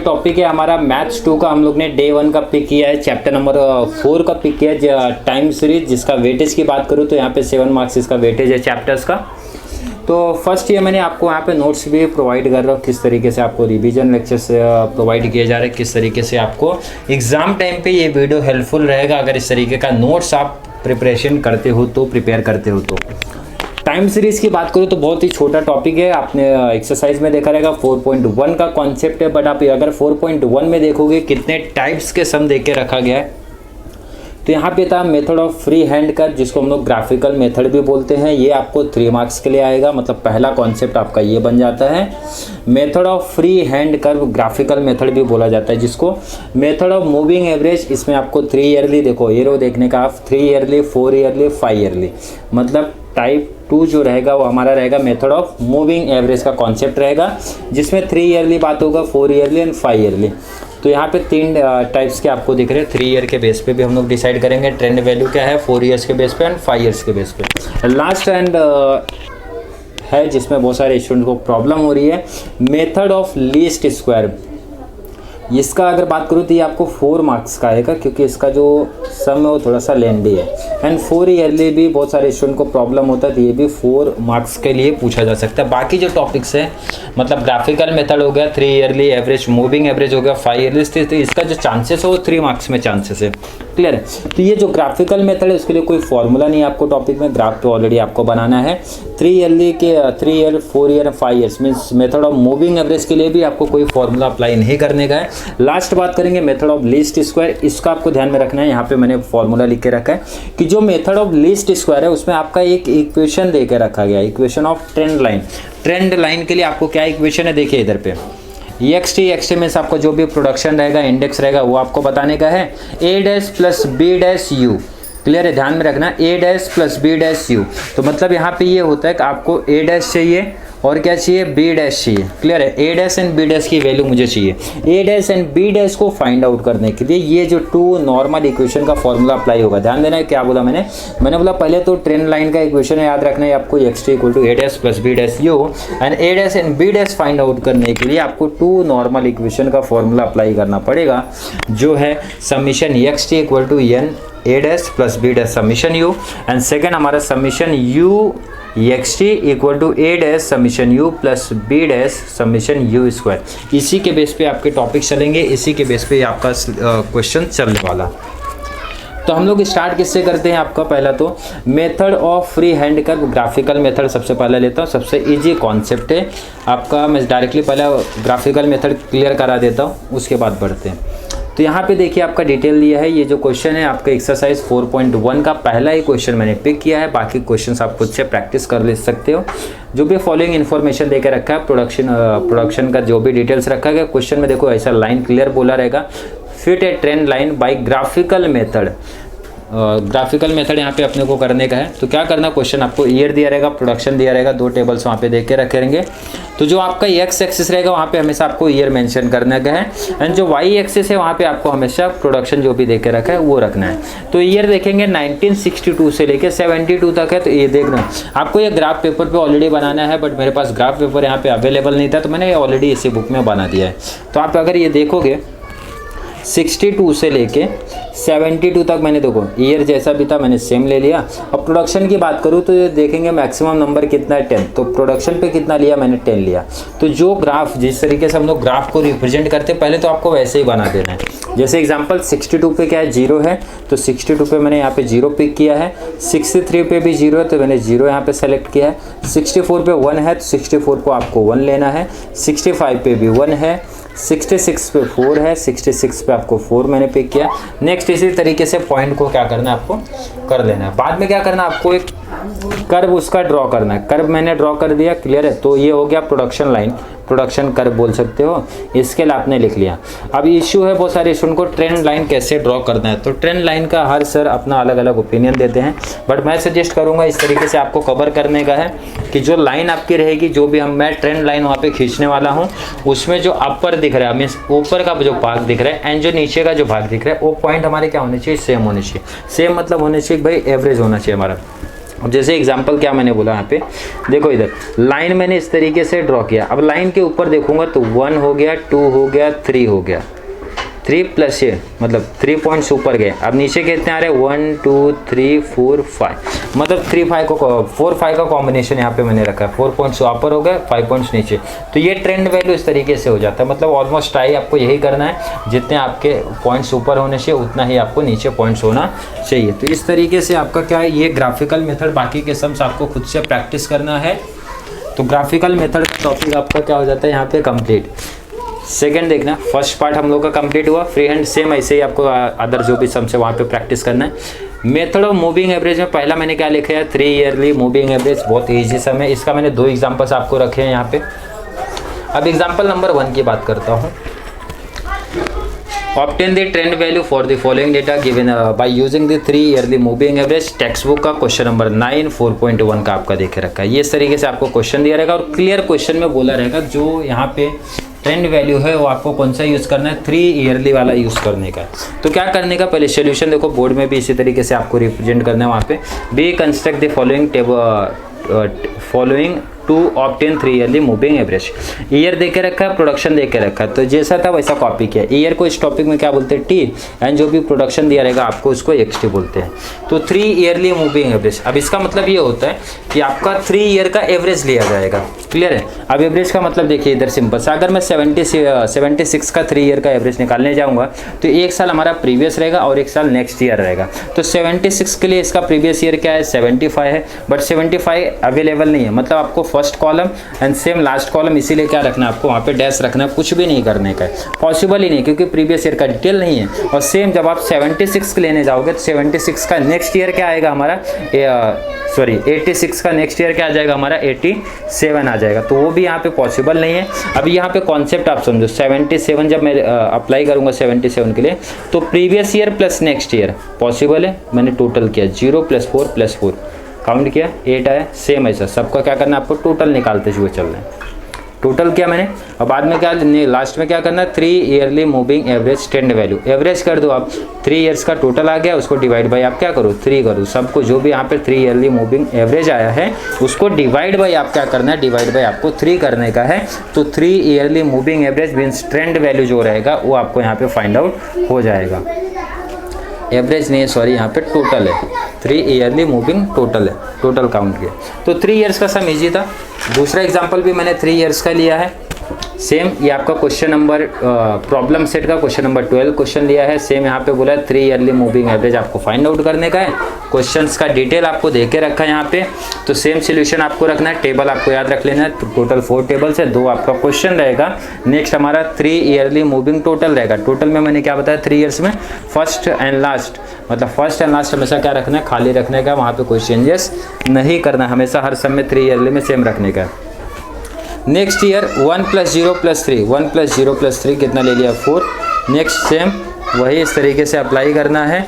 Topic है हमारा maths 2 का। हम लोग ने डे 1 का पिक किया है, चैप्टर नंबर 4 का पिक किया है टाइम सीरीज, जिसका वेटेज की बात करूँ तो यहाँ पे 7 मार्क्स इसका वेटेज है चैप्टर्स का। तो फर्स्ट ये मैंने आपको यहाँ पे नोट्स भी प्रोवाइड कर रहा हूँ, किस तरीके से आपको रिवीजन लेक्चर्स प्रोवाइड किए जा रहे हैं, किस तरीके से आपको एग्जाम टाइम पे ये वीडियो हेल्पफुल रहेगा अगर इस तरीके का नोट्स आप प्रिपरेशन करते हो तो, प्रिपेयर करते हो तो। टाइम सीरीज की बात करूँ तो बहुत ही छोटा टॉपिक है, आपने एक्सरसाइज में देखा रहेगा 4.1 का कॉन्सेप्ट है, बट आप अगर 4.1 में देखोगे कितने टाइप्स के सम देके रखा गया है। तो यहाँ पे था method of free hand curve, जिसको हम लोग ग्राफिकल मेथड भी बोलते हैं, ये आपको 3 मार्क्स के लिए आएगा, मतलब पहला कॉन्सेप्ट आपका ये बन जाता है। Method of free hand curve graphical method भी बोला जाता है जिसको। मेथड ऑफ मूविंग एवरेज, इसमें आपको 3 ईयरली, देखो ये रो देखने का आप 3 ईयरली, 4 ईयरली, 5 ईयरली, मतलब टाइप 2 जो रहेगा वो हमारा रहेगा मेथड ऑफ मूविंग एवरेज का कॉन्सेप्ट रहेगा, जिसमें 3 ईयरली बात होगा, 4 ईयरली एंड 5 ईयरली। तो यहाँ पे 3 टाइप्स के आपको दिख रहे हैं। 3 ईयर के बेस पे भी हम लोग डिसाइड करेंगे ट्रेंड वैल्यू क्या है, 4 ईयर्स के बेस पे एंड 5 ईयर्स के बेस पे। लास्ट एंड है जिसमें बहुत सारे स्टूडेंट को प्रॉब्लम हो रही है, मेथड ऑफ लीस्ट स्क्वायर। इसका अगर बात करूँ तो ये आपको 4 मार्क्स का आएगा, क्योंकि इसका जो सम है वो थोड़ा सा लेंदी है, एंड 4 ईयरली भी बहुत सारे स्टूडेंट को प्रॉब्लम होता है, तो ये भी 4 मार्क्स के लिए पूछा जा सकता है। बाकी जो टॉपिक्स हैं, मतलब ग्राफिकल मेथड हो गया, 3 ईयरली, एवरेज मूविंग एवरेज हो गया, 5 ईयरली, तो इसका जो चांसेस है वो 3 मार्क्स में चांसेस है। क्लियर है? तो ये जो ग्राफिकल मेथड है उसके लिए कोई फॉर्मूला नहीं है आपको टॉपिक में, ग्राफ पे ऑलरेडी आपको बनाना है। 3 ईयरली के 3 year, 4 year, 5 years means method of moving average के लिए भी आपको कोई फॉर्मूला अप्लाई नहीं करने का है। लास्ट बात करेंगे मेथड ऑफ लीस्ट स्क्वायर, इसका आपको ध्यान में रखना है। यहाँ पे मैंने फॉर्मूला लिख के रखा है कि जो मेथड ऑफ लीस्ट स्क्वायर है उसमें आपका एक इक्वेशन दे के रखा गया है, equation of trend line. Trend line के लिए आपको क्या इक्वेशन है, देखिए इधर पे एक्स टी मीन्स आपको जो भी प्रोडक्शन रहेगा, इंडेक्स रहेगा, वो आपको बताने का है। A dash plus B dash U, clear है? ध्यान में रखना, A dash plus B dash U. तो मतलब यहाँ पे ये होता है कि आपको ए डैश चाहिए और क्या चाहिए, बी डैश चाहिए। क्लियर है? A dash and B dash की वैल्यू मुझे चाहिए। ए डैश एंड बी डैश को फाइंड आउट करने के लिए ये जो 2 नॉर्मल इक्वेशन का फॉर्मूला अप्लाई होगा। ध्यान देना है क्या बोला मैंने बोला पहले तो ट्रेंड लाइन का इक्वेशन है, याद रखना है आपको, X T equal to A dash plus B dash U, and A dash and B dash find out करने के लिए आपको 2 नॉर्मल इक्वेशन का फॉर्मूला अप्लाई करना पड़ेगा, जो है summation X T equal to N A dash plus B dash summation U, and second हमारा summation U X T equal to A dash summation U plus B dash summation you square. इसी के base पे आपके topic चलेंगे, इसी के base पे आपका क्वेश्चन चलने वाला। तो हम लोग स्टार्ट किससे करते हैं, आपका पहला तो method of free hand curve graphical method सबसे पहले लेता हूँ, सबसे इजी कॉन्सेप्ट है आपका। मैं डायरेक्टली पहले ग्राफिकल मेथड क्लियर करा देता हूँ, उसके बाद बढ़ते हैं। तो यहाँ पे देखिए आपका डिटेल दिया है, ये जो क्वेश्चन है आपका एक्सरसाइज 4.1 का पहला ही क्वेश्चन मैंने पिक किया है, बाकी क्वेश्चंस आप खुद से प्रैक्टिस कर ले सकते हो। जो भी फॉलोइंग इन्फॉर्मेशन देकर रखा है, प्रोडक्शन का जो भी डिटेल्स रखा गया क्वेश्चन में, देखो ऐसा लाइन क्लियर बोला रहेगा, fit A trend line by graphical method. Graphical method यहाँ पे अपने को करने का है। तो क्या करना, क्वेश्चन आपको ईयर दिया रहेगा, प्रोडक्शन दिया रहेगा, 2 टेबल्स वहाँ पे देख के रखे रहेंगे। तो जो आपका एक्स एक्सिस रहेगा वहाँ पे हमेशा आपको ईयर मेंशन करने का है, एंड जो वाई एक्सिस है वहाँ पे आपको हमेशा प्रोडक्शन जो भी देख के रखा है वो रखना है। तो ईयर देखेंगे 1962 से लेके 72 तक है। तो ये देखना आपको ये ग्राफ पेपर पे ऑलरेडी बनाना है, बट मेरे पास ग्राफ पेपर यहाँ पे अवेलेबल नहीं था, तो मैंने ऑलरेडी इसी बुक में बना दिया है। तो आप अगर ये देखोगे 62 से लेके 72 तक मैंने, देखो ईयर जैसा भी था मैंने सेम ले लिया। अब प्रोडक्शन की बात करूँ तो ये देखेंगे मैक्सिमम नंबर कितना है, 10। तो प्रोडक्शन पे कितना लिया, मैंने 10 लिया। तो जो ग्राफ, जिस तरीके से हम लोग ग्राफ को रिप्रेजेंट करते हैं, पहले तो आपको वैसे ही बना देना है। जैसे एग्जांपल 62 पे क्या है, 0 है, तो 62 पे मैंने यहाँ पे 0 पिक किया है। 63 पे भी 0 है, तो मैंने 0 यहाँ पे सेलेक्ट किया है। 64 पे 1 है, तो 64 को आपको 1 लेना है। 65 पे भी 1 है, 66 पे 4 है, 66 पे आपको 4 मैंने पिक किया। नेक्स्ट इसी तरीके से पॉइंट को क्या करना है, आपको कर लेना है। बाद में क्या करना है, आपको एक कर्व उसका ड्रॉ करना है। कर्व मैंने ड्रॉ कर दिया, क्लियर है? तो ये हो गया प्रोडक्शन लाइन, प्रोडक्शन कर्व बोल सकते हो, इसके लिए आपने लिख लिया। अब इश्यू है बहुत सारे स्टूडेंट को ट्रेंड लाइन कैसे ड्रॉ करना है। तो ट्रेंड लाइन का हर सर अपना अलग अलग ओपिनियन देते हैं, बट मैं सजेस्ट करूंगा इस तरीके से आपको कवर करने का है कि जो लाइन आपकी रहेगी, जो भी मैं ट्रेंड लाइन वहाँ पे खींचने वाला हूँ, उसमें जो अपर दिख रहा है, मीन्स ऊपर का जो भाग दिख रहा है, एंड जो नीचे का जो भाग दिख रहा है, वो पॉइंट हमारे क्या होने चाहिए, सेम होने चाहिए। सेम मतलब होने चाहिए भाई एवरेज होना चाहिए हमारा। अब जैसे एग्जांपल क्या मैंने बोला यहाँ पे, देखो इधर लाइन मैंने इस तरीके से ड्रॉ किया। अब लाइन के ऊपर देखूंगा तो 1 हो गया, 2 हो गया, 3 हो गया, 3 प्लस ये मतलब 3 पॉइंट्स ऊपर गए। अब नीचे कितने आ रहे हैं 1 2 3 4 5, मतलब 3 5 को 4 5 का कॉम्बिनेशन यहाँ पे मैंने रखा है। 4 पॉइंट्स ऊपर हो गए, 5 पॉइंट्स नीचे, तो ये ट्रेंड वैल्यू इस तरीके से हो जाता है। मतलब ऑलमोस्ट ट्राई आपको यही करना है, जितने आपके पॉइंट्स ऊपर होने चाहिए उतना ही आपको नीचे पॉइंट्स होना चाहिए। तो इस तरीके से आपका क्या है, ये ग्राफिकल मेथड, बाकी के सम्स आपको खुद से प्रैक्टिस करना है। तो ग्राफिकल मेथड टॉपिक आपका क्या हो जाता है यहाँ पे कंप्लीट। सेकंड देखना, फर्स्ट पार्ट हम लोग का कंप्लीट हुआ, फ्री हैंड सेम ऐसे ही आपको अदर जो भी सम से वहाँ पे प्रैक्टिस करना है। मेथड ऑफ मूविंग एवरेज में पहला मैंने क्या लिखा है 3 ईयरली मूविंग एवरेज, बहुत ईजी सम है। इसका मैंने 2 एग्जांपल्स आपको रखे हैं यहाँ पे। अब एग्जांपल नंबर 1 की बात करता हूँ। Obtain the trend value for the following data given by using the 3 yearly moving average. Text book का क्वेश्चन नंबर 9 4.1 का आपका देखे रखा है। ये इस तरीके से आपको क्वेश्चन दिया रहेगा और क्लियर क्वेश्चन में बोला रहेगा जो यहाँ पे ट्रेंड वैल्यू है वो आपको कौन सा यूज़ करना है, 3 ईयरली वाला यूज़ करने का। तो क्या करने का, पहले सोल्यूशन देखो, बोर्ड में भी इसी तरीके से आपको रिप्रेजेंट करना है। वहाँ पे we construct the following to obtain 3 yearly moving average. Year देके रखा है, प्रोडक्शन देके रखा है, तो जैसा था वैसा कॉपी किया। ईयर को इस टॉपिक में क्या बोलते हैं टी, एंड जो भी प्रोडक्शन दिया रहेगा आपको उसको एक्सटी बोलते हैं। तो 3 ईयरली मूविंग एवरेज, अब इसका मतलब ये होता है कि आपका 3 ईयर का एवरेज लिया जाएगा। क्लियर है। अब एवरेज का मतलब देखिए इधर सिंपल सा, अगर मैं 76 का 3 ईयर का एवरेज निकालने जाऊंगा तो एक साल हमारा प्रीवियस रहेगा और एक साल नेक्स्ट ईयर रहेगा। तो 76 के लिए इसका प्रीवियस ईयर क्या है 75 है, बट 75 अवेलेबल नहीं है। मतलब आपको first column and same last column, इसीलिए क्या रखना है आपको वहाँ पे डैश रखना है, कुछ भी नहीं करने का है, पॉसिबल ही नहीं, क्योंकि प्रीवियस ईयर का डिटेल नहीं है। और सेम जब आप 76 के लेने जाओगे तो 76 का नेक्स्ट ईयर क्या आएगा हमारा, 86 का नेक्स्ट ईयर क्या आ जाएगा हमारा 87 आ जाएगा। तो वो भी यहाँ पे पॉसिबल नहीं है। अभी यहाँ पे कॉन्सेप्ट आप समझो, 77 जब मैं अप्लाई करूँगा 77 के लिए, तो previous year plus next year possible है। मैंने टोटल किया 0 + 4 + 4 काउंट किया 8 आया। सेम ऐसा सबका क्या करना है आपको, टोटल निकालते हुए चल रहे हैं। टोटल किया मैंने, और बाद में क्या लास्ट में क्या करना है 3 yearly moving average trend value, average कर दो आप। 3 ईयर्स का टोटल आ गया, उसको डिवाइड बाई आप क्या करो 3 करो। सबको जो भी यहाँ पे 3 ईयरली मूविंग एवरेज आया है उसको डिवाइड बाई आप क्या करना है, डिवाइड बाई आपको 3 करने का है। तो 3 yearly moving average means trend value जो रहेगा वो आपको यहाँ पे फाइंड आउट हो जाएगा। एवरेज नहीं है, सॉरी, यहाँ पे टोटल है। 3 ईयरली मूविंग टोटल है, टोटल काउंट किया। तो 3 ईयर्स का सम इजी था। दूसरा एग्जांपल भी मैंने 3 ईयर्स का लिया है। सेम ये आपका क्वेश्चन नंबर प्रॉब्लम सेट का क्वेश्चन नंबर 12 क्वेश्चन लिया है। सेम यहाँ पे बोला है 3 ईयरली मूविंग एवरेज आपको फाइंड आउट करने का है। क्वेश्चंस का डिटेल आपको दे के रखा है यहाँ पे। तो सेम सोल्यूशन आपको रखना है, टेबल आपको याद रख लेना है। तो टोटल 4 टेबल्स है, 2 आपका क्वेश्चन रहेगा। नेक्स्ट हमारा 3 ईयरली मूविंग टोटल रहेगा। टोटल में मैंने क्या बताया 3 ईयर्स में फर्स्ट एंड लास्ट, मतलब फर्स्ट एंड लास्ट हमेशा क्या रखना है, खाली रखने का, वहाँ पे कोई चेंजेस नहीं करना, हमेशा हर समय 3 ईयरली में सेम रखने का। नेक्स्ट ईयर 1 + 0 + 3, 1 + 0 + 3 कितना ले लिया 4। नेक्स्ट सेम वही इस तरीके से अप्लाई करना है।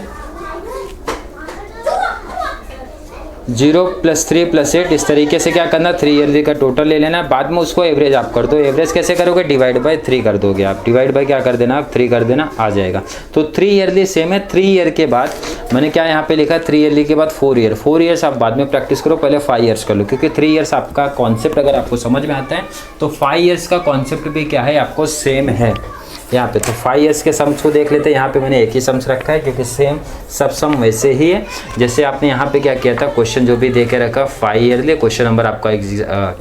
0 + 3 + 8 इस तरीके से क्या करना, 3 ईयरली का टोटल ले लेना। बाद में उसको एवरेज आप कर दो। एवरेज कैसे करोगे, डिवाइड बाय 3 कर दोगे आप। डिवाइड बाय क्या कर देना आप 3 कर देना, आ जाएगा। तो 3 ईयरली सेम है। 3 ईयर के बाद मैंने क्या यहाँ पे लिखा, 3 ईयरली के बाद 4 ईयर। 4 ईयर्स आप बाद में प्रैक्टिस करो, पहले 5 ईयर्स कर लो, क्योंकि 3 ईयर्स आपका कॉन्सेप्ट अगर आपको समझ में आता है तो 5 ईयर्स का कॉन्सेप्ट भी क्या है आपको सेम है यहाँ पे। तो 5 ईयर्स के सम्स को देख लेते हैं। यहाँ पे मैंने एक ही सम्स रखा है, क्योंकि सेम सब सम वैसे ही है जैसे आपने यहाँ पे क्या किया था। क्वेश्चन जो भी दे के रखा 5 ईयरली, क्वेश्चन नंबर आपका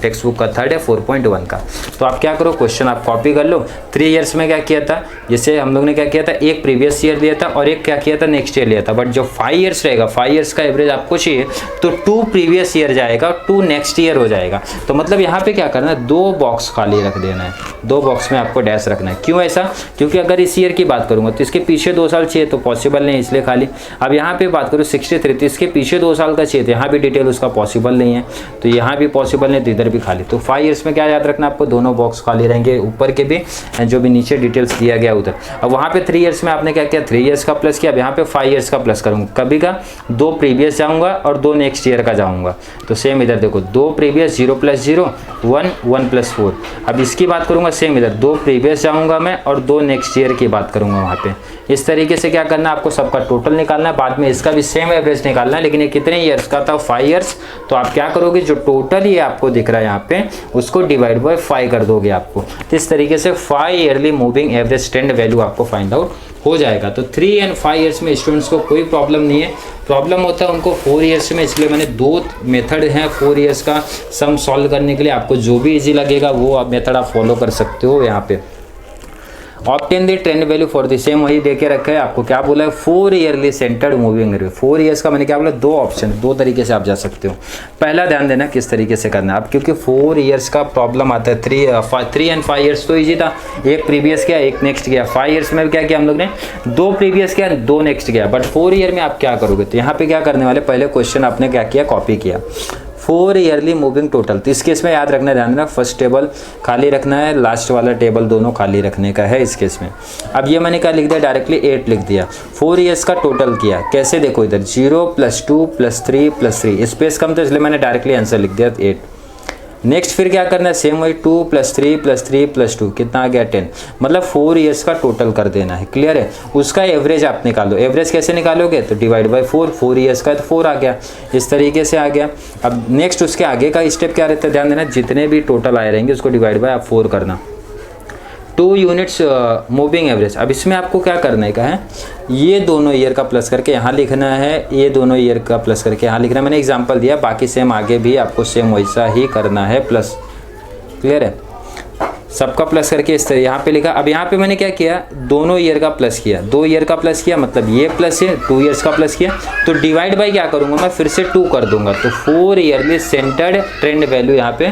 टेक्स्ट बुक का 3rd है 4.1 का। तो आप क्या करो, क्वेश्चन आप कॉपी कर लो। 3 ईयर्स में क्या किया था, जैसे हम लोग ने क्या किया था, एक प्रीवियस ईयर लिया था और एक क्या किया था नेक्स्ट ईयर लिया था। बट जो 5 ईयर्स रहेगा, 5 ईयर्स का एवरेज आपको चाहिए तो 2 प्रीवियस ईयर जाएगा, 2 नेक्स्ट ईयर हो जाएगा। तो मतलब यहाँ पे क्या करना है, 2 बॉक्स खाली रख देना है, 2 बॉक्स में आपको डैश रखना है। क्यों ऐसा, क्योंकि अगर इस ईयर की बात करूंगा तो इसके पीछे 2 साल चाहिए तो पॉसिबल नहीं, इसलिए खाली। अब यहाँ पे बात करूँ 63 तो इसके पीछे 2 साल का चाहिए, तो यहाँ भी डिटेल उसका पॉसिबल नहीं है, तो यहाँ भी पॉसिबल नहीं, तो इधर भी खाली। तो 5 ईयर्स में क्या याद रखना आपको, दोनों बॉक्स खाली रहेंगे, ऊपर के भी जो भी नीचे डिटेल्स दिया गया उधर। अब वहाँ पे 3 ईयर्स में आपने क्या किया, 3 ईयर्स का प्लस किया। अब यहाँ पे 5 ईयर्स का प्लस करूँगा, कभी का 2 प्रीवियस जाऊँगा और 2 नेक्स्ट ईयर का जाऊँगा। तो सेम इधर देखो 2 प्रीवियस, 0 + 0 1 1 + 4। अब इसकी बात करूँगा सेम इधर 2 प्रीवियस जाऊँगा मैं और 2 नेक्स्ट ईयर की बात करूँगा वहाँ पे। इस तरीके से क्या करना है, आपको सबका टोटल निकालना है, बाद में इसका भी सेम एवरेज निकालना है, लेकिन ये कितने ईयर्स का था, 5 ईयर्स। तो आप क्या करोगे, जो टोटल ये आपको दिख रहा है यहाँ पे, उसको डिवाइड बाय 5 कर दोगे आपको। तो इस तरीके से 5 yearly moving average trend value आपको फाइंड आउट हो जाएगा। तो 3 एंड 5 ईयर्स में स्टूडेंट्स को कोई प्रॉब्लम नहीं है, प्रॉब्लम होता है उनको 4 ईयर्स में। इसलिए मैंने 2 मेथड हैं 4 ईयर्स का सम सॉल्व करने के लिए। आपको जो भी इजी लगेगा वो मेथड आप फॉलो कर सकते हो। यहाँ पे obtain the trend value for the same, वही देके रखा है। आपको क्या बोला है, 4 yearly centred moving average. 4 years का मैंने क्या बोला, 2 ऑप्शन, 2 तरीके से आप जा सकते हो। पहला ध्यान देना किस तरीके से करना है आप, क्योंकि 4 ईयर्स का प्रॉब्लम आता है। 3 एंड 5 ईयर्स तो ईजी था, एक प्रीवियस किया एक नेक्स्ट किया। 5 ईयर्स में क्या किया हम लोग ने, 2 प्रीवियस किया 2 नेक्स्ट किया। बट 4 ईयर में आप क्या करोगे, तो यहाँ पे क्या करने वाले, पहले क्वेश्चन आपने क्या किया, कॉपी किया। 4 ईयरली मूविंग टोटल, तो इस केस में याद रखना, ध्यान देना, फर्स्ट टेबल खाली रखना है, लास्ट वाला टेबल दोनों खाली रखने का है इस केस में। अब ये मैंने क्या लिख दिया, डायरेक्टली 8 लिख दिया। 4 ईयर्स का टोटल किया, कैसे देखो इधर 0 + 2 + 3 + 3, स्पेस कम तो इसलिए मैंने डायरेक्टली आंसर लिख दिया 8। नेक्स्ट फिर क्या करना है, सेम वही 2 + 3 + 3 + 2 कितना आ गया 10, मतलब 4 ईयर्स का टोटल कर देना है। क्लियर है, उसका एवरेज आप निकालो। एवरेज कैसे निकालोगे, तो डिवाइड बाय 4 ईयर्स का है तो 4 आ गया, इस तरीके से आ गया। अब नेक्स्ट उसके आगे का स्टेप क्या रहता है, ध्यान देना, जितने भी टोटल आए रहेंगे उसको डिवाइड बाय आप 4 करना। 2 यूनिट्स मूविंग एवरेज। अब इसमें आपको क्या करने का है, ये दोनों ईयर का प्लस करके यहाँ लिखना है, ये दोनों ईयर का प्लस करके यहाँ लिखना है। मैंने एग्जांपल दिया, बाकी सेम आगे भी आपको सेम वैसा ही करना है प्लस। क्लियर है, सबका प्लस करके इस तरह यहाँ पे लिखा। अब यहाँ पे मैंने क्या किया, दोनों ईयर का प्लस किया, 2 ईयर का प्लस किया, मतलब ये प्लस है, 2 ईयर्स का प्लस किया। तो डिवाइड बाई क्या करूँगा मैं, फिर से 2 कर दूंगा, तो 4 ईयरली सेंटर्ड ट्रेंड वैल्यू यहाँ पे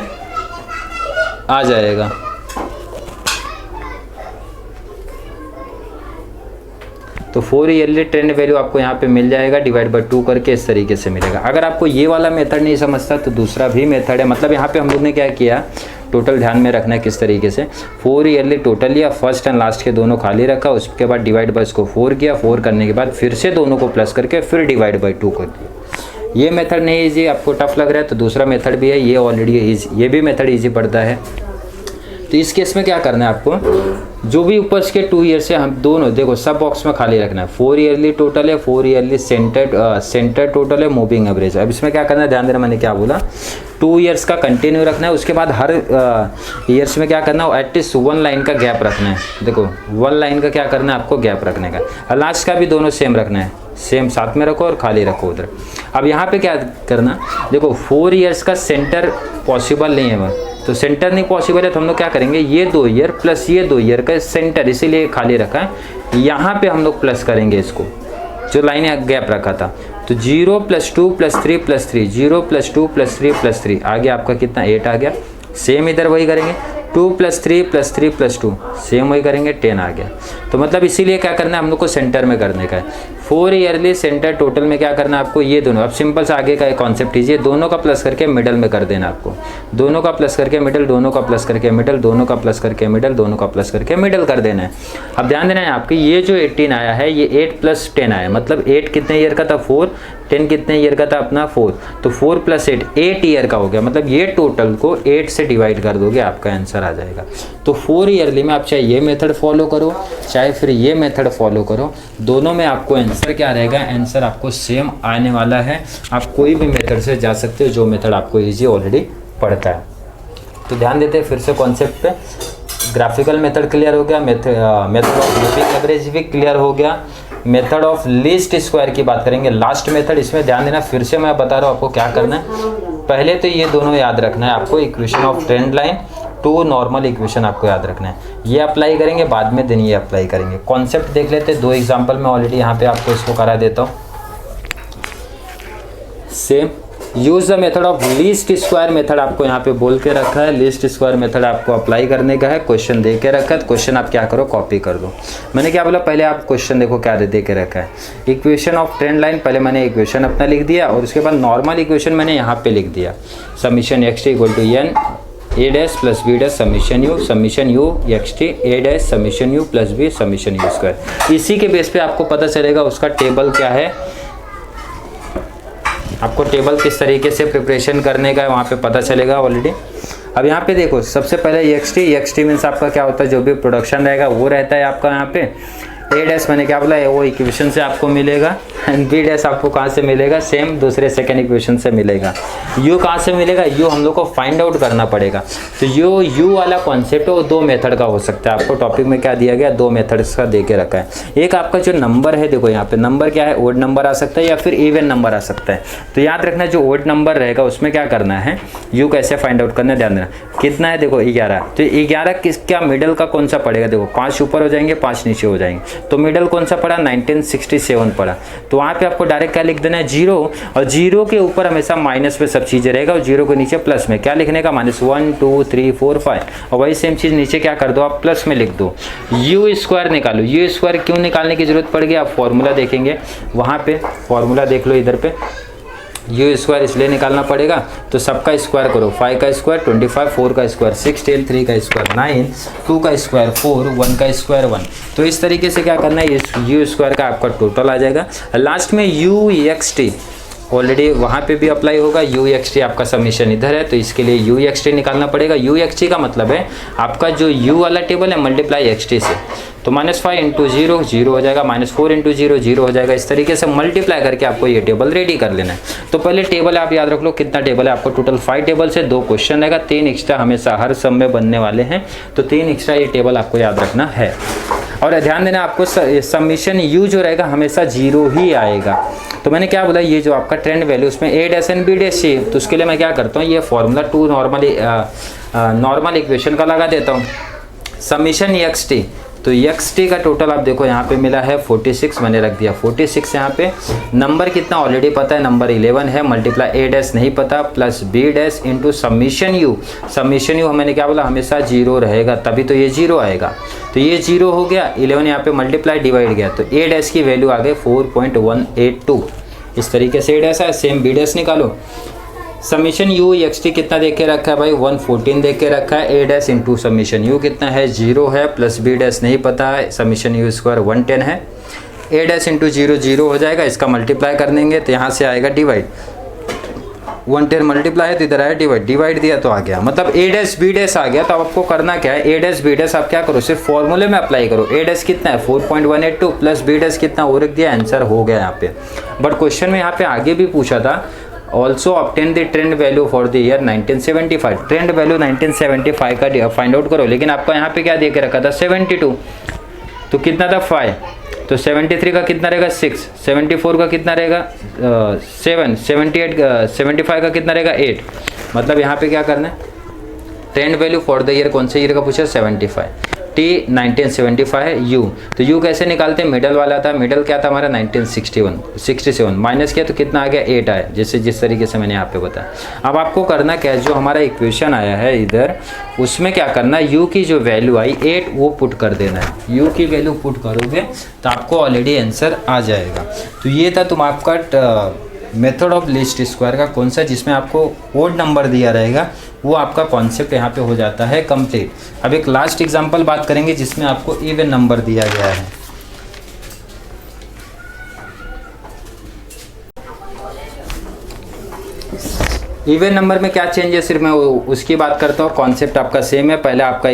आ जाएगा। तो 4 ईयरली ट्रेंड वैल्यू आपको यहाँ पे मिल जाएगा, डिवाइड बाय 2 करके इस तरीके से मिलेगा। अगर आपको ये वाला मेथड नहीं समझता तो दूसरा भी मेथड है। मतलब यहाँ पे हम लोग ने क्या किया, टोटल ध्यान में रखना है किस तरीके से, 4 ईयरली टोटल लिया, फर्स्ट एंड लास्ट के दोनों खाली रखा, उसके बाद डिवाइड बाय इसको 4 किया, 4 करने के बाद फिर से दोनों को प्लस करके फिर डिवाइड बाय 2 कर दिया। ये मेथड नहीं ईजी, आपको टफ लग रहा है तो दूसरा मेथड भी है, ये ऑलरेडी ईजी, ये भी मेथड ईजी पड़ता है। तो इस केस में क्या करना है आपको, जो भी ऊपर के 2 ईयर से हम दोनों देखो सब बॉक्स में खाली रखना है। 4 ईयरली टोटल है, 4 ईयरली सेंटर टोटल है, मूविंग एवरेज। अब इसमें क्या करना है, ध्यान देना, मैंने क्या बोला, 2 ईयर्स का कंटिन्यू रखना है, उसके बाद हर ईयर्स में क्या करना है, एटलीस्ट 1 लाइन का गैप रखना है। देखो 1 लाइन का क्या करना है आपको, गैप रखने का। और लास्ट का भी दोनों सेम रखना है, सेम साथ में रखो और खाली रखो उधर। अब यहाँ पे क्या करना, देखो 4 ईयर्स का सेंटर पॉसिबल नहीं है, तो सेंटर नहीं पॉसिबल है तो हम लोग क्या करेंगे, ये 2 ईयर प्लस ये 2 ईयर का सेंटर इसीलिए खाली रखा है, यहाँ पे हम लोग प्लस करेंगे इसको, जो लाइन गैप रखा था। तो 0 + 2 + 3 + 3, 0 + 2 + 3 + 3 आ गया आपका कितना, 8 आ गया। सेम इधर वही करेंगे, 2 + 3 + 3 + 2 सेम वही करेंगे, 10 आ गया। तो मतलब इसीलिए क्या करना है हम लोग को, सेंटर में करने का है। 4 ईयरली सेंटर टोटल में क्या करना है आपको, ये दोनों, अब सिंपल से आगे का एक कॉन्सेप्ट कीजिए, दोनों का प्लस करके मिडल में कर देना आपको, दोनों का प्लस करके मिडल, दोनों का प्लस करके मिडल, दोनों का प्लस करके मिडल, दोनों का प्लस करके मिडल कर देना है। अब ध्यान देना है आपकी, ये जो 18 आया है ये 8 + 10 आया, मतलब 8 कितने ईयर का था, 4, 10 कितने ईयर का था अपना 4, तो 4 + 8 8 ईयर का हो गया। मतलब ये टोटल को 8 से डिवाइड कर दोगे, आपका आंसर आ जाएगा। तो 4 ईयरली में आप चाहे ये मेथड फॉलो करो चाहे फिर ये मेथड फॉलो करो, दोनों में आपको आंसर क्या रहेगा, आंसर आपको सेम आने वाला है। आप कोई भी मेथड से जा सकते हो, जो मेथड आपको ईजी ऑलरेडी पड़ता है। तो ध्यान देते हैं फिर से कॉन्सेप्ट पे, ग्राफिकल मेथड क्लियर हो गया, मेथड ऑफ मूविंग एवरेज भी क्लियर हो गया, मेथड ऑफ लीस्ट स्क्वायर की बात करेंगे, लास्ट मेथड। इसमें ध्यान देना, फिर से मैं बता रहा हूँ आपको क्या करना है। पहले तो ये दोनों याद रखना है आपको, equation of trend line, 2 normal equation आपको याद रखना है, ये अप्लाई करेंगे, बाद में दिन ये अप्लाई करेंगे। कॉन्सेप्ट देख लेते हैं, 2 एग्जाम्पल मैं ऑलरेडी यहाँ पे आपको इसको करा देता हूँ। Same use the method of least square method आपको यहाँ पे बोल के रखा है, लीस्ट स्क्वायर मेथड आपको अप्लाई करने का है। क्वेश्चन दे के रखा है, क्वेश्चन आप क्या करो, कॉपी कर दो। मैंने क्या बोला, पहले आप क्वेश्चन देखो क्या दे के रखा है, इक्वेशन ऑफ ट्रेंड लाइन, पहले मैंने इक्वेशन अपना लिख दिया और उसके बाद नॉर्मल इक्वेशन मैंने यहाँ पे लिख दिया, summation x = n a dash plus b dash summation u xt a dash summation u plus b summation u square. इसी के बेस पे आपको पता चलेगा उसका टेबल क्या है, आपको टेबल किस तरीके से प्रिपरेशन करने का है वहाँ पे पता चलेगा ऑलरेडी। अब यहाँ पे देखो सबसे पहले एक्स टी मीन्स आपका क्या होता है, जो भी प्रोडक्शन रहेगा वो रहता है आपका यहाँ पे। ए डैश मैंने क्या बोला है, वो इक्वेशन से आपको मिलेगा, एंड बी डैश आपको कहाँ से मिलेगा, सेम दूसरे सेकेंड इक्वेशन से मिलेगा। यू कहाँ से मिलेगा, यू हम लोग को फाइंड आउट करना पड़ेगा। तो यू वाला कॉन्सेप्ट वो दो मेथड का हो सकता है। आपको टॉपिक में क्या दिया गया, दो मेथड्स का दे के रखा है। एक आपका जो नंबर है, देखो यहाँ पे नंबर क्या है, ओड नंबर आ सकता है या फिर इवन नंबर आ सकता है। तो याद रखना जो ओड नंबर रहेगा उसमें क्या करना है, यू कैसे फाइंड आउट करना है, ध्यान देना। कितना है, देखो 11। तो 11 किसका मिडल का कौन सा पड़ेगा, देखो 5 ऊपर हो जाएंगे 5 नीचे हो जाएंगे। तो मिडल कौन सा पड़ा, 1967 पड़ा। तो वहाँ पे आपको डायरेक्ट क्या लिख देना है, 0, और 0 के ऊपर हमेशा माइनस पे सब चीज़ें रहेगा, और 0 के नीचे प्लस में क्या लिखने का, -1 2 3 4 5। और वही सेम चीज़ नीचे क्या कर दो आप, प्लस में लिख दो। यू स्क्वायर निकालो। यू स्क्वायर क्यों निकालने की जरूरत पड़ गई, आप फॉर्मूला देखेंगे वहाँ पे, फॉर्मूला देख लो इधर पे। यू स्क्वायर इसलिए निकालना पड़ेगा, तो सबका स्क्वायर करो, 5 का स्क्वायर 25, 4 का स्क्वायर 16, 3 का स्क्वायर 9, 2 का स्क्वायर 4, 1 का स्क्वायर 1। तो इस तरीके से क्या करना है, यू स्क्वायर का आपका टोटल आ जाएगा। लास्ट में यू एक्स टी ऑलरेडी वहाँ पे भी अप्लाई होगा। यू एक्स टी आपका समीशन इधर है, तो इसके लिए यू एक्स टी निकालना पड़ेगा। यू एक्स टी का मतलब है आपका जो यू वाला टेबल है मल्टीप्लाई एक्स टी से, तो -5 इंटू 0 0 हो जाएगा, -4 इंटू 0 0 हो जाएगा। इस तरीके से मल्टीप्लाई करके आपको ये टेबल रेडी कर लेना है। तो पहले टेबल आप याद रख लो कितना टेबल है आपको, टोटल 5 टेबल से 2 क्वेश्चन रहेगा, 3 एक्स्ट्रा हमेशा हर सम में बनने वाले हैं, तो 3 एक्स्ट्रा ये टेबल आपको याद रखना है। और ध्यान देना आपको सबमिशन यू जो रहेगा हमेशा 0 ही आएगा। तो मैंने क्या बोला, ये जो आपका ट्रेंड वैल्यू उसमें ए डैश एंड बी डैश चाहिए, तो उसके लिए मैं क्या करता हूँ, ये फॉर्मूला 2 नॉर्मल इक्वेशन का लगा देता हूँ, सबमिशन एक्स टी। तो एक्स टी का टोटल आप देखो यहाँ पे मिला है 46, मैंने रख दिया 46 यहाँ पे। नंबर कितना ऑलरेडी पता है, नंबर 11 है, मल्टीप्लाई ए डैश नहीं पता, plus B dash into summation u. Summation u मैंने क्या बोला, हमेशा 0 रहेगा, तभी तो ये 0 आएगा। तो ये 0 हो गया, 11 यहाँ पे मल्टीप्लाई डिवाइड गया, तो ए डैश की वैल्यू आ गई 4.182। इस तरीके से ए डैश है, सेम बी डैश निकालो। समीशन यू एक्स टी कितना देख के रखा है भाई, 114 देख के रखा है। A dash into summation U कितना है, 0 है, प्लस बी डैश नहीं पता है, समीशन यू स्क्वायर 110 है। ए डैश इंटू 0 0 हो जाएगा, इसका मल्टीप्लाई कर देंगे तो यहाँ से आएगा डिवाइड, 110 मल्टीप्लाई है तो इधर आया डिवाइड, डिवाइड दिया तो आ गया, मतलब ए डैश बी डैश आ गया। तो अब आपको करना क्या है, ए डैश बी डैश आप क्या करो, सिर्फ फॉर्मूले में अप्लाई करो। ए डैश कितना है 4.182 प्लस बी डैश कितना और रख दिया, आंसर हो गया यहाँ पे। बट क्वेश्चन में यहाँ पे आगे भी पूछा था, also obtain the trend value for the year 1975। Trend value 1975 का फाइंड आउट करो, लेकिन आपका यहाँ पे क्या दे के रखा था 72, तो कितना था 5, तो 73 का कितना रहेगा 6, 74 का कितना रहेगा 7, 78 75 का कितना रहेगा 8। मतलब यहाँ पे क्या करना है, trend value for the year कौन से ईयर का पूछा 75, टी 1975 है यू। तो यू कैसे निकालते हैं, मिडल वाला था, मिडल क्या था हमारा 1967 माइनस किया तो कितना आ गया 8 आया, जैसे जिस तरीके से मैंने यहाँ पे बताया। अब आपको करना क्या है, जो हमारा इक्वेशन आया है इधर उसमें क्या करना है, यू की जो वैल्यू आई 8 वो पुट कर देना है। यू की वैल्यू पुट करोगे तो आपको ऑलरेडी आंसर आ जाएगा। तो ये था तुम आपका मेथड ऑफ लीस्ट स्क्वायर का कौन सा, जिसमें आपको ओड नंबर दिया रहेगा, वो आपका कॉन्सेप्ट यहाँ पे हो जाता है कंप्लीट। अब एक लास्ट एग्जांपल बात करेंगे जिसमें आपको इवन नंबर दिया गया है। इवन नंबर में क्या चेंज है, सिर्फ मैं उसकी बात करता हूँ। कॉन्सेप्ट आपका सेम है, पहले आपका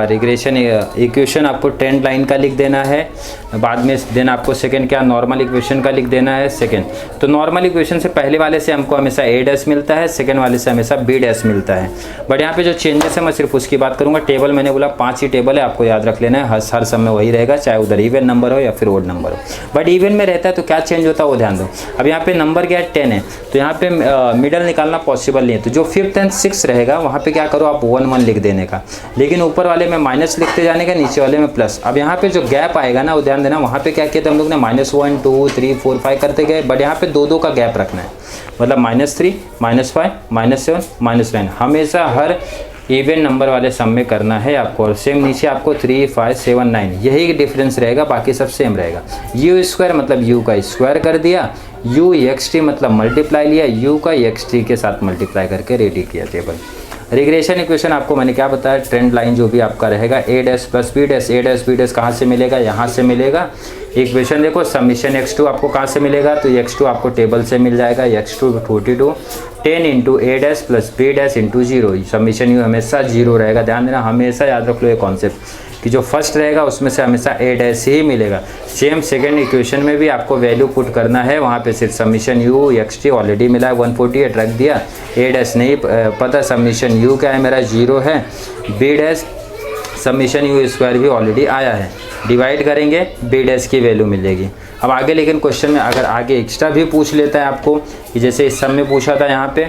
रिग्रेशन इक्वेशन आपको ट्रेंड लाइन का लिख देना है, बाद में देन आपको सेकंड क्या नॉर्मल इक्वेशन का लिख देना है सेकंड। तो नॉर्मल इक्वेशन से पहले वाले से हमको हमेशा ए डैश मिलता है, सेकंड वाले से हमेशा बी डैश मिलता है। बट यहाँ पे जो चेंजेस है मैं सिर्फ उसकी बात करूँगा। टेबल मैंने बोला 5 ही टेबल है, आपको याद रख लेना है, हर समय वही रहेगा, चाहे उधर इवन नंबर हो या फिर ओड नंबर हो। बट इवन में रहता है तो क्या चेंज होता है वो ध्यान दो। अब यहाँ पे नंबर क्या है 10 है, तो यहाँ पे मिडल निकालना पॉसिबल नहीं है, तो जो 5th एंड 6th रहेगा वहाँ पे क्या करो आप 1 1 लिख देने का, लेकिन ऊपर वाले में माइनस लिखते जाने का, नीचे वाले में प्लस। अब यहाँ पे जो गैप आएगा ना वो ध्यान देना, वहाँ पे क्या किया था हम लोग ने -1 2 3 4 5 करते गए, बट यहाँ पे 2 का गैप रखना है, मतलब -3 -5 -7 -9 हमेशा हर इवन नंबर वाले सम में करना है आपको। और सेम नीचे आपको 3 5 7 9 यही डिफरेंस रहेगा, बाकी सब सेम रहेगा। यू स्क्वायर मतलब यू का स्क्वायर कर दिया, यू एक्स टी मतलब मल्टीप्लाई लिया, यू का एक्स टी के साथ मल्टीप्लाई करके रेडी किया टेबल। रिग्रेशन इक्वेशन आपको मैंने क्या बताया, ट्रेंड लाइन जो भी आपका रहेगा ए डैश प्लस बी डैश, ए डैश बी डैश कहाँ से मिलेगा, यहाँ से मिलेगा। इक्वेशन देखो समीशन x2 आपको कहाँ से मिलेगा, तो x2 आपको टेबल से मिल जाएगा, x2 42 10 into A dash plus B dash into zero. Summation u हमेशा जीरो रहेगा, ध्यान देना, हमेशा याद रख लो ये कॉन्सेप्ट कि जो फर्स्ट रहेगा उसमें से हमेशा ए डैश ही मिलेगा। सेम सेकंड इक्वेशन में भी आपको वैल्यू पुट करना है, वहाँ पे सिर्फ समीशन यू x3 ऑलरेडी मिला है 148 रख दिया, ए डैश नहीं पता, समीशन यू क्या है मेरा 0 है, B dash summation you square भी ऑलरेडी आया है, डिवाइड करेंगे बी डैश की वैल्यू मिलेगी। अब आगे लेकिन क्वेश्चन में अगर आगे एक्स्ट्रा भी पूछ लेता है आपको कि जैसे इस सब में पूछा था यहाँ पे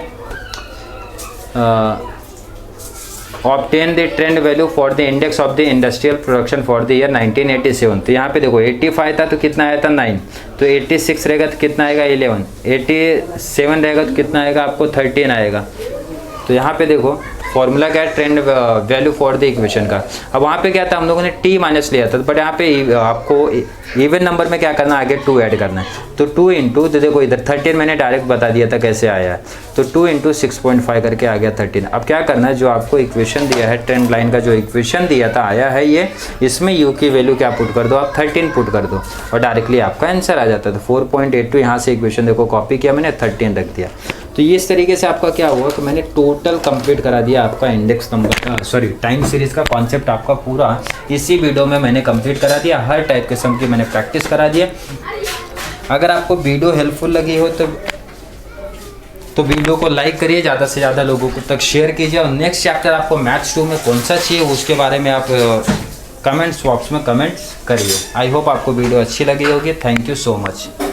obtain the trend value for the index of the industrial production for the year 1987, तो यहाँ पे देखो 85 था तो कितना आया था 9, तो 86 रहेगा तो कितना आएगा 11, 87 रहेगा तो कितना आएगा आपको 13 आएगा। तो यहाँ पे देखो फॉर्मूला क्या है, trend value for the equation का। अब वहाँ पे क्या था, हम लोगों ने टी माइनस लिया था, बट यहाँ पे आपको इवन नंबर में क्या करना है, आगे 2 ऐड करना है, तो 2 इंटू, तो देखो इधर 13 मैंने डायरेक्ट बता दिया था कैसे आया है, तो 2 इंटू 6.5 करके आ गया 13। अब क्या करना है, जो आपको इक्वेशन दिया है ट्रेंड लाइन का, जो इक्वेशन दिया था आया है ये, इसमें यू की वैल्यू क्या पुट कर दो आप, 13 पुट कर दो और डायरेक्टली आपका आंसर आ जाता है। तो 4.82 यहाँ से इक्वेशन देखो कॉपी किया मैंने, 13 रख दिया। तो ये इस तरीके से आपका क्या हुआ कि मैंने टोटल कंप्लीट करा दिया आपका इंडेक्स नंबर का, सॉरी टाइम सीरीज़ का कॉन्सेप्ट आपका पूरा इसी वीडियो में मैंने कंप्लीट करा दिया। हर टाइप के सम की मैंने प्रैक्टिस करा दिया। अगर आपको वीडियो हेल्पफुल लगी हो तो वीडियो को लाइक करिए, ज़्यादा से ज़्यादा लोगों को तक शेयर कीजिए, और नेक्स्ट चैप्टर आपको मैथ्स 2 में कौन सा चाहिए उसके बारे में आप कमेंट्स बॉक्स में कमेंट्स करिए। आई होप आपको वीडियो अच्छी लगी होगी। Thank you so much.